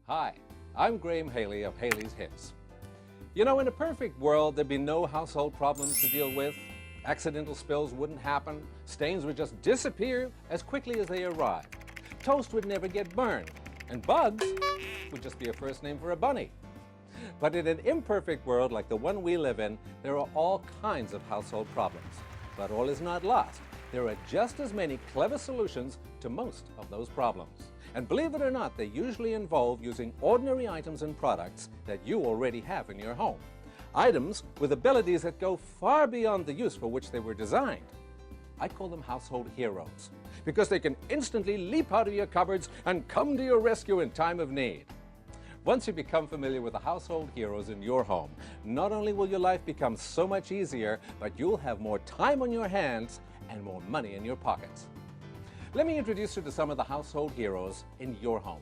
Hi, I'm Graham Haley of Haley's Hits. You know, in a perfect world, there'd be no household problems to deal with. Accidental spills wouldn't happen. Stains would just disappear as quickly as they arrive. Toast would never get burned. And bugs would just be a first name for a bunny. But in an imperfect world like the one we live in, there are all kinds of household problems. But all is not lost. There are just as many clever solutions to most of those problems. And believe it or not, they usually involve using ordinary items and products that you already have in your home. Items with abilities that go far beyond the use for which they were designed. I call them household heroes because they can instantly leap out of your cupboards and come to your rescue in time of need. Once you become familiar with the household heroes in your home, not only will your life become so much easier, but you'll have more time on your hands and more money in your pockets. Let me introduce you to some of the household heroes in your home.